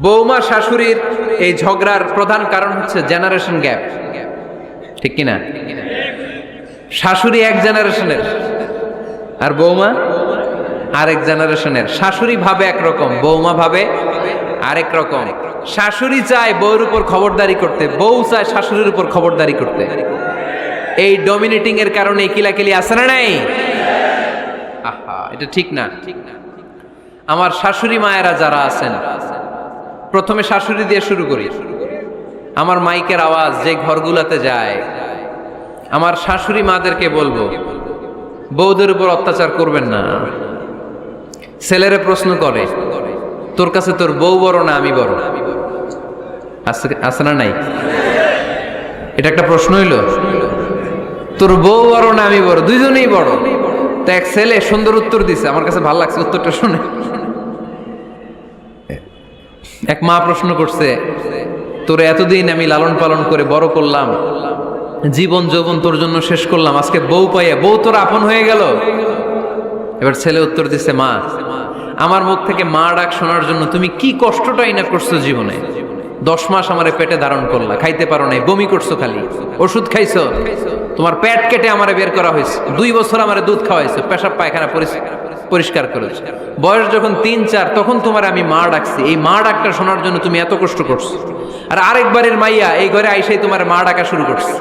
বৌমা শাশুড়ির এই ঝগড়ার প্রধান কারণ হচ্ছে জেনারেশন গ্যাপ, ঠিক কিনা? শাশুড়ি এক জেনারেশনের আর বৌমা আরেক জেনারেশনের। শাশুড়ি ভাবে একরকম, বৌমা ভাবে আরেক রকম। শাশুড়ি চায় বউর উপর খবরদারি করতে, বউ চায় শাশুড়ির উপর খবরদারি করতে। এই ডমিনেটিং এর কারণে কিলাকিলি আছে না নাই? আহা, এটা ঠিক না। আমার শাশুড়ি মায়েরা যারা আছেন, প্রথমে শাশুড়ি দিয়ে শুরু করি। আমার মাইকের আওয়াজ যে ঘরগুলোতে যায়, আমার শাশুড়ি মাদেরকে বলবো, বউদের উপর অত্যাচার করবেন না। ছেলেরে প্রশ্ন করে, তোর কাছে তোর বউ বড় না আমি বড়? আছে না নাই? এটা একটা প্রশ্ন হইল। তোর বউ বড় না আমি বড়? দুইজনেই বড়। তো এক ছেলে সুন্দর উত্তর দিছে, আমার কাছে ভালো লাগছে উত্তরটা শুনে। এক মা প্রশ্ন করছে, তোর এতদিন আমি লালন পালন করে বড় করলাম, জীবন যৌবন তোর জন্য শেষ করলাম, আজকে বউ পাইয়া বউ তোর আপন হয়ে গেল? এবার ছেলে উত্তর দিছে, মা, আমার মুখ থেকে মা ডাক শোনার জন্য তুমি কি কষ্টটাই না করছো জীবনে। 10 মাস আমারে পেটে ধারণ করলা, খাইতে পারো নাই, বমি করছো, খালি ওষুধ খাইছো, তোমার পেট কেটে আমারে বের করা হয়েছে, 2 বছর আমারে দুধ খাওয়াইছো, পেশাব পায়খানা পরিষ্কার করেছো। বয়স যখন 3-4 তখন তোমার আমি মা ডাকছি, এই মা ডাকটা শোনার জন্য তুমি এত কষ্ট করছো। আর আরেকবারের মাইয়া এই ঘরে আইসাই তোমার মা ডাকা শুরু করছে।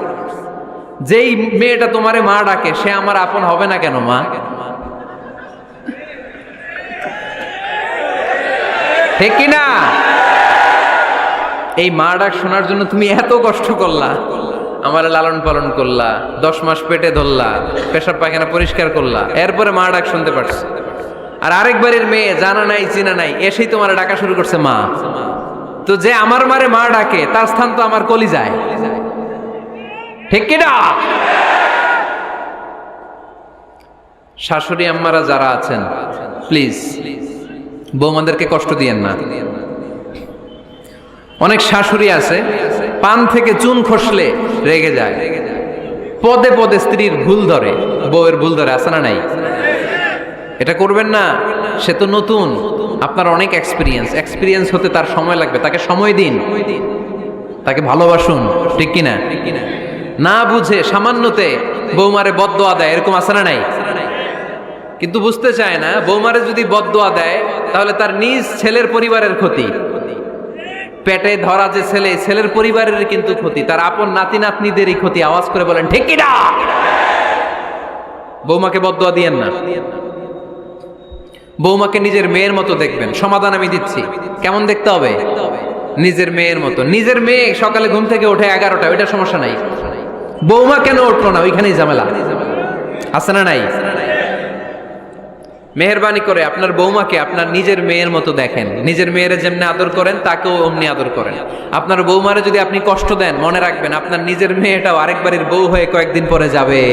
যেই মেয়েটা তোমারে মা ডাকে সে আমার আপন হবে না কেন মা? ঠিক কিনা? এই মা ডাক শোনার জন্য তুমি এত কষ্ট করলা, আমার লালন পালন করলা, 10 মাস পেটে ধরলা, পেশাব পায়খানা পরিষ্কার করলা, এরপরে মা ডাক শুনতে পারছো। আর আরেকবারের মেয়ে জানা নাই চিনা নাই এসেই তোমার ডাকা শুরু করছে মা। তো যে আমার মারে মা ডাকে তার স্থান তো আমার কলিজায়, ঠিক কিনা? শাশুড়ি আম্মারা যারা আছেন, প্লিজ বৌমাদেরকে কষ্ট দিয়েন না। অনেক শাশুড়ি আছে পান থেকে চুন খসলে রেগে যায়, পদে পদে স্ত্রীর ভুল ধরে, বউয়ের ভুল ধরে, আছে না নাই? এটা করবেন না। সে তো নতুন, আপনার অনেক এক্সপিরিয়েন্স হতে তার সময় লাগবে, তাকে সময় দিন, তাকে ভালোবাসুন, ঠিক কিনা? না বুঝে সামান্যতে বৌমারে বদদোয়া দেয়, এরকম আছে না নাই? কিন্তু বুঝতে চায় না, বৌমারে যদি বদদোয়া দেয় তাহলে তার নিজ ছেলের পরিবারের ক্ষতি, পেটে ধরা যে ছেলে, ছেলের পরিবারের কিন্তু ক্ষতি, তার আপন নাতি নাতনিদেরই ক্ষতি। আওয়াজ করে বলেন ঠিক কিনা? বৌমাকে বদদোয়া দিয়েন না। বৌমাকে নিজের মেয়ের মতো দেখবেন। সমাধান আমি দিচ্ছি। কেমন দেখতে হবে? নিজের মেয়ের মতো। নিজের মেয়ে সকালে ঘুম থেকে ওঠে 11টা, ওইটা সমস্যা নাই। বৌমা কেন উঠলো না, ওইখানেই ঝামেলা, আছে না নাই? মেহেরবানি করে আপনার বৌমাকে আপনার নিজের মেয়ের মতো দেখেন। নিজের মেয়েরে যেমনি আদর করেন তাকেও অমনি আদর করেন। আপনার বৌমারে যদি আপনি কষ্ট দেন, মনে রাখবেন আপনার নিজের মেয়েটাও আরেকবারের বউ হয়ে কয়েকদিন পরে যাবে।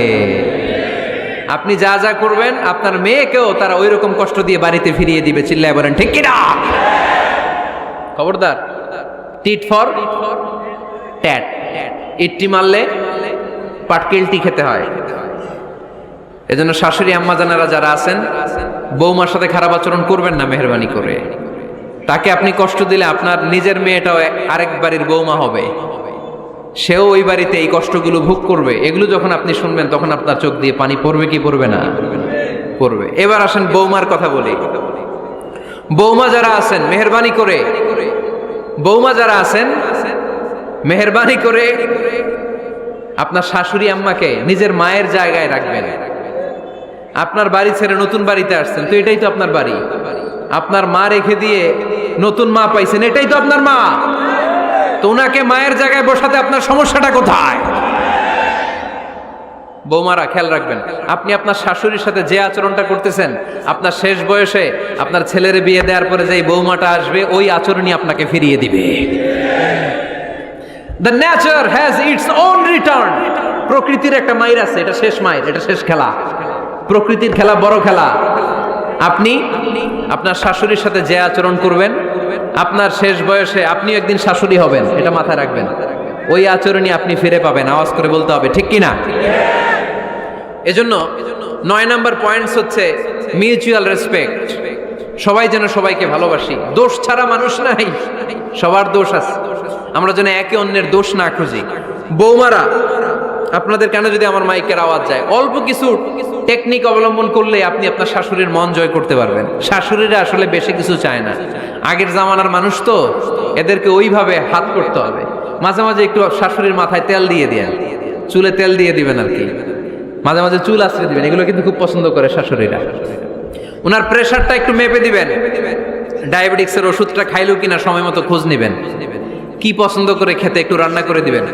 আপনি যা যা করবেন আপনার মেয়েকেও তারা ওই রকম কষ্ট দিয়ে বাড়িতে ফিরিয়ে দিবে। চিল্লায় বলেন ঠিক কিনা? খবরদার, টিট ফর ট্যাট। ইট্টি মারলে পাটকেলটি খেতে হয়। এজন্য শাশুড়ি আম্মা জানারা যারা আছেন, বৌমার সাথে খারাপ আচরণ করবেন না মেহেরবানি করে। তাকে আপনি কষ্ট দিলে আপনার নিজের মেয়েটাও আরেক বাড়ির বৌমা হবে, সেও ওই বাড়িতে এই কষ্টগুলো ভোগ করবে। এগুলো যখন আপনি শুনবেন তখন আপনার চোখ দিয়ে পানি পড়বে কি পড়বে না? পড়বে। এবার আসেন বৌমার কথা বলি। বৌমা যারা আছেন মেহেরবানি করে, বৌমা যারা আছেন মেহেরবানি করে আপনার শাশুড়ি আম্মাকে নিজের মায়ের জায়গায় রাখবেন। আপনার বাড়ি ছেড়ে নতুন বাড়িতে আসছেন, তো এটাই তো আপনার বাড়ি। আপনার মা রেখে দিয়ে নতুন মা পাইছেন, এটাই তো আপনার মা। তো ওনাকে মায়ের জায়গায় বসাতে আপনার সমস্যাটা কোথায়? বৌমারা খেয়াল রাখবেন, আপনি আপনার শাশুড়ির সাথে যে আচরণটা করতেছেন, আপনার শেষ বয়সে আপনার ছেলের বিয়ে দেওয়ার পরে যে বৌমাটা আসবে ওই আচরণই আপনাকে ফিরিয়ে দিবে। The nature has its own return. প্রকৃতির একটা মাইর আছে, এটা শেষ মাইর, এটা শেষ খেলা। প্রকৃতির খেলা বড় খেলা। আপনি আপনার শাশুড়ির সাথে যে আচরণ করবেন, আপনার শেষ বয়সে আপনি একদিন শাশুড়ি হবেন, এটা মাথায় রাখবেন। ওই আচরণই আপনি ফিরে পাবেন। আওয়াজ করে বলতে হবে ঠিক কিনা? এজন্য 9 নাম্বার পয়েন্টস হচ্ছে মিউচুয়াল রেসপেক্ট। সবাই যেন সবাইকে ভালোবাসি। দোষ ছাড়া মানুষ নাই। সবার দোষ আছে, আমরা যেন একে অন্যের দোষ না খুঁজি। বৌমারা, আপনাদের কেন যদি আমার মাইকের আওয়াজ যায়, অল্প কিছু টেকনিক অবলম্বন করলে আপনি আপনার শাশুড়ির মন জয় করতে পারবেন। শাশুড়িরা আসলে বেশি কিছু চায় না, আগের জামানার মানুষ তো, এদেরকে ওইভাবে হাত করতে হবে। মাঝে মাঝে একটু শাশুড়ির মাথায় তেল দিয়ে দেন, চুলে তেল দিয়ে দিবেন আর কি, মাঝে মাঝে চুল আশ্রয় দিবেন, এগুলো কিন্তু খুব পছন্দ করে শাশুড়িরা। ওনার প্রেশারটা একটু মেপে দিবেন, ডায়াবেটিক্সের ওষুধটা খাইলো কিনা সময় মতো খোঁজ নিবেন, কি পছন্দ করে খেতে একটু রান্না করে দিবেন।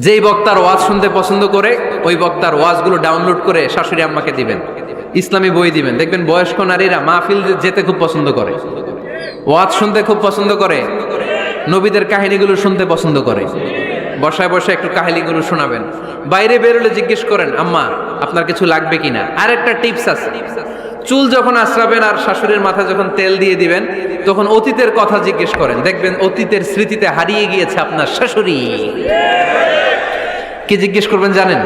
যেই বক্তার ওয়াজ শুনতে পছন্দ করে ওই বক্তার ওয়াজগুলো ডাউনলোড করে শাশুড়ি আম্মাকে দিবেন, ইসলামী বই দিবেন। দেখবেন বয়স্ক নারীরা মাহফিল যেতে খুব পছন্দ করে, ওয়াজ শুনতে খুব পছন্দ করে, নবীদের কাহিনীগুলো শুনতে পছন্দ করে। বসায় বসায় একটু কাহিনীগুলো শোনাবেন। বাইরে বেরোলে জিজ্ঞেস করেন, আম্মা আপনার কিছু লাগবে কিনা। আর একটা টিপস আছে, চুল যখন আশ্রাবেন আর শাশুড়ির মাথায় যখন তেল দিয়ে দিবেন, তখন অতীতের কথা জিজ্ঞেস করেন, দেখবেন অতীতের স্মৃতিতে হারিয়ে গিয়েছে আপনার শাশুড়ি। কি জিজ্ঞেস করবেন জানেন?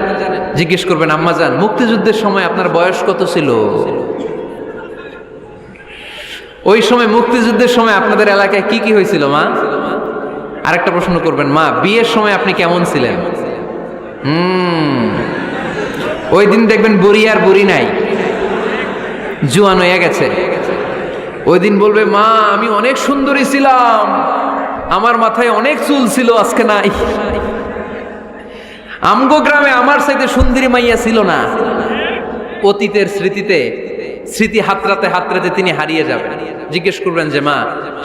জিজ্ঞেস করবেন, আম্মা জান, মুক্তিযুদ্ধের সময় আপনার বয়স কত ছিল? ওই সময় মুক্তিযুদ্ধের সময় আপনাদের এলাকায় কি কি হয়েছিল মা? আরেকটা প্রশ্ন করবেন, মা বিয়ের সময় আপনি কেমন ছিলেন? ওই দিন দেখবেন বুড়ি আর বুড়ি নাই, জুয়ান হয়ে গেছে। ওই দিন বলবে, মা আমি অনেক সুন্দরী ছিলাম, আমার মাথায় অনেক চুল ছিল, আজকে নাই। আমগো গ্রামে আমার চাইতে সুন্দরী মাইয়া ছিল না। অতীতের স্মৃতিতে, স্মৃতি হাতরাতে হাতরাতে তিনি হারিয়ে যাবেন। জিজ্ঞেস করবেন যে, মা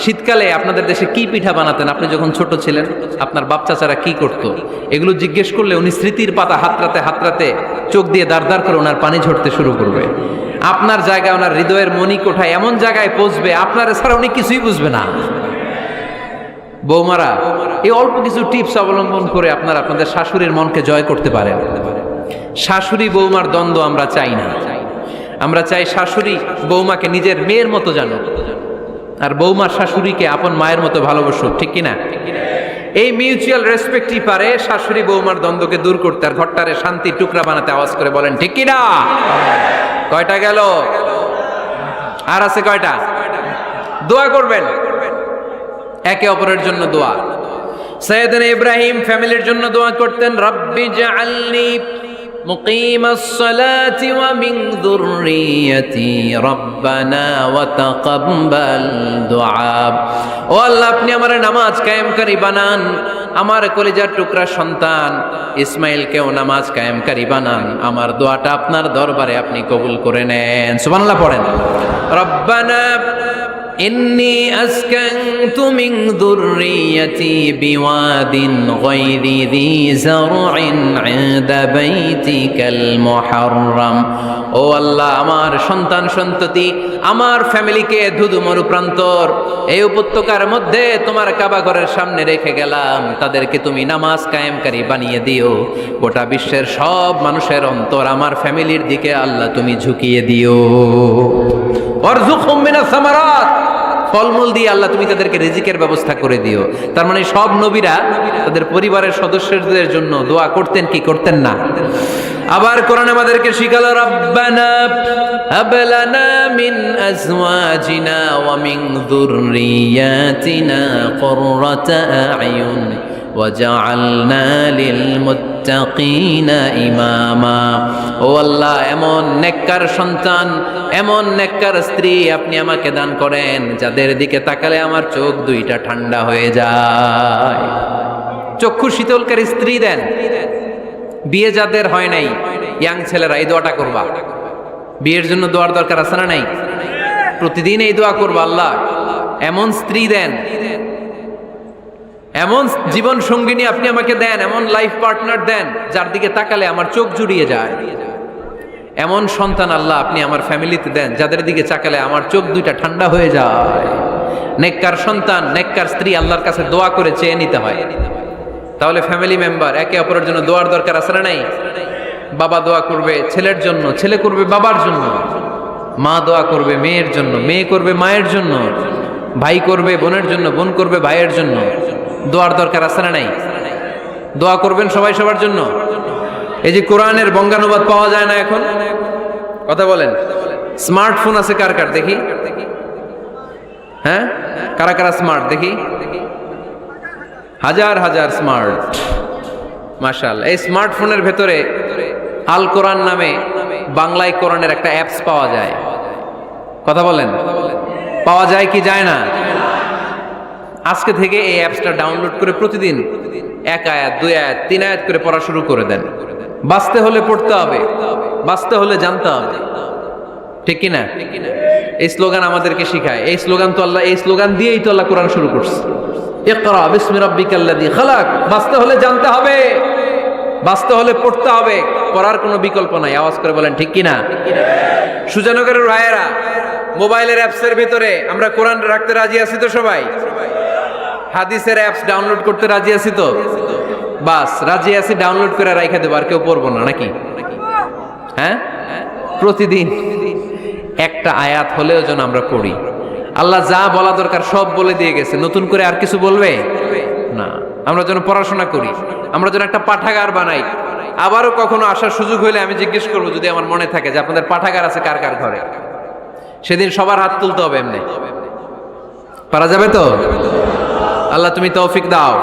শীতকালে আপনাদের দেশে কি পিঠা বানাতেন আপনি যখন ছোট ছিলেন, আপনার বাপ চাচারা কি করতো? এগুলো জিজ্ঞেস করলে উনি স্মৃতির পাতা হাতরাতে হাতরাতে চোখ দিয়ে দাঁড় দাঁড় করে ওনার পানি ঝরতে শুরু করবে। আপনার জায়গায়, ওনার হৃদয়ের মনি কোঠায় এমন জায়গায় পৌঁছবে, আপনার ছাড়া উনি কিছুই বুঝবে না। বৌমারা, এই অল্প কিছু টিপস অবলম্বন করে আপনারা আপনাদের শাশুড়ির মনকে জয় করতে পারেন। শাশুড়ি বৌমার দ্বন্দ্ব আমরা চাই না, আমরা চাই শাশুড়ি বৌমাকে নিজের মেয়ের মতো জানো, আর বৌমার শাশুড়িকে আপন মায়ের মতো ভালোবাসুক, ঠিক কিনা? এই মিউচুয়াল রেসপেক্টই পারে শাশুড়ি বৌমার দ্বন্দ্বকে দূর করতে, আর ঘরটারে শান্তির টুকরা বানাতে। আওয়াজ করে বলেন ঠিক কিনা? কয়টা গেল? আর আছে কয়টা? দোয়া করবেন একে অপরের জন্য। দোয়া, সাইয়েদনা ইব্রাহিম ফ্যামিলির জন্য দোয়া করতেন, রব্বি জাআলনি মুকিমাস সালাতি ওয়া মিন যুররিয়াতি রব্বানা ওয়া তাকাব্বাল দুআ। ও আল্লাহ, আপনি আমার নামাজ কায়েমকারী বানান, আমার কলিজার টুকরা সন্তান ইসমাইলকেও নামাজ কায়েমকারী বানান, আমার দোয়াটা আপনার দরবারে আপনি কবুল করে নেন। সুবহানাল্লাহ পড়েন। রব্বানা إني أسكنت من ذريتي بواد غير ذي زرع عند بيتك المحرم। ও আল্লাহ, আমার সন্তান সন্ততি, আমার ফ্যামিলিকে ধুধু মরুপ্রান্তর এই উপত্যকার মধ্যে তোমার কাবা ঘরের সামনে রেখে গেলাম, তাদেরকে তুমি নামাজ কায়েমকারী বানিয়ে দিও। গোটা বিশ্বের সব মানুষের অন্তর আমার ফ্যামিলির দিকে আল্লাহ তুমি ঝুঁকিয়ে দিও। ওয়ারযুকহুম মিনাস সামারাত, ফলমূল দিয়ে আল্লাহ তুমি তাদেরকে রিজিকের ব্যবস্থা করে দিও। তার মানে সব নবীরা তাদের পরিবারের সদস্যদের জন্য দোয়া করতেন কি করতেন না? আবার কোরআন আমাদেরকে শিখালো, রব্বানা হাব লানা মিন আজওয়াজিনা ওয়া মিন যুররিয়াতিনা কুররাতা আ'য়ুন ওয়াজআলনা লিল মুত্তাকিনা ইমামা। ও আল্লাহ, এমন নেককার সন্তান, এমন নেককার স্ত্রী আপনি আমাকে দান করেন যাদের দিকে তাকালে আমার চোখ দুইটা ঠান্ডা হয়ে যায়। চক্ষু শীতলকারী স্ত্রী দেন। বিয়ে যাদের হয় নাই, ইয়াং ছেলেরা এই দোয়াটা করবা। বিয়ের জন্য দোয়ার দরকার আছে না নাই? প্রতিদিন এই দোয়া করবা, আল্লাহ এমন স্ত্রী দেন, এমন জীবন সঙ্গিনী আপনি আমাকে দেন, এমন লাইফ পার্টনার দেন যার দিকে তাকালে আমার চোখ জুড়িয়ে যায়। এমন সন্তান আল্লাহ আপনি আমার ফ্যামিলিতে দেন যাদের দিকে তাকালে আমার চোখ দুইটা ঠান্ডা হয়ে যায়। নেককার সন্তান, নেককার স্ত্রী আল্লাহর কাছে দোয়া করে চেয়ে নিতে হয়। তাহলে ফ্যামিলি মেম্বার একে অপরের জন্য দোয়ার দরকার আছে না নাই? বাবা দোয়া করবে ছেলের জন্য, ছেলে করবে বাবার জন্য, মা দোয়া করবে মেয়ের জন্য, মেয়ে করবে মায়ের জন্য, ভাই করবে বোনের জন্য, বোন করবে ভাইয়ের জন্য। দোয়ার দরকার আছে না নাই? দোয়া করবেন সবাই সবার জন্য। এই যে কোরআনের বঙ্গানুবাদ পাওয়া যায় না এখন, কথা বলেন। স্মার্টফোন আছে কার কার দেখি? হ্যাঁ, কারা কারা স্মার্ট দেখি? হাজার হাজার স্মার্ট, মাশাআল্লাহ। এই স্মার্টফোনের ভেতরে আল কোরআন নামে বাংলায় কোরআনের একটা অ্যাপস পাওয়া যায়। কথা বলেন, পাওয়া যায় কি যায় না? আজকে থেকে এই অ্যাপসটা ডাউনলোড করে প্রতিদিন 1 আয়াত 2 আয়াত 3 আয়াত করে পড়া শুরু করে দেন। বাঁচতে হলে পড়তে হবে, বাঁচতে হলে জানতে হবে, ঠিক কি না? এই স্লোগান আমাদেরকে শিখায়। এই স্লোগান তো আল্লাহ, এই স্লোগান দিয়েই তো আল্লাহ কোরআন শুরু করছে, ইকরা বিসমি রাব্বিকাল্লাযী খালাক। বাঁচতে হলে জানতে হবে, বাঁচতে হলে পড়তে হবে, পড়ার কোনো বিকল্প নাই। আওয়াজ করে বলেন ঠিক কি না? সুজানগরের ভাইয়েরা, মোবাইলের অ্যাপসের ভিতরে আমরা কোরআন রাখতে রাজি আছি তো সবাই? হাদিসের অ্যাপস ডাউনলোড করতে রাজি আছি তো? বাস রাজি আছি, ডাউনলোড করে রাইখা দেবো, আর কেউ পড়বো না নাকি? হ্যাঁ, প্রতিদিন একটা আয়াত হলেও যেন আমরা পড়ি। আল্লাহ যা বলা দরকার সব বলে দিয়ে গেছে, নতুন করে আর কিছু বলবে না। আমরা যেন পড়াশোনা করি, আমরা যেন একটা পাঠাগার বানাই। আবারও কখনো আসার সুযোগ হইলে আমি জিজ্ঞেস করবো, যদি আমার মনে থাকে যে আপনাদের পাঠাগার আছে কার কার ঘরে, সেদিন সবার হাত তুলতে হবে। এমনি পারা যাবে তো? আল্লাহ তুমি তৌফিক দাও।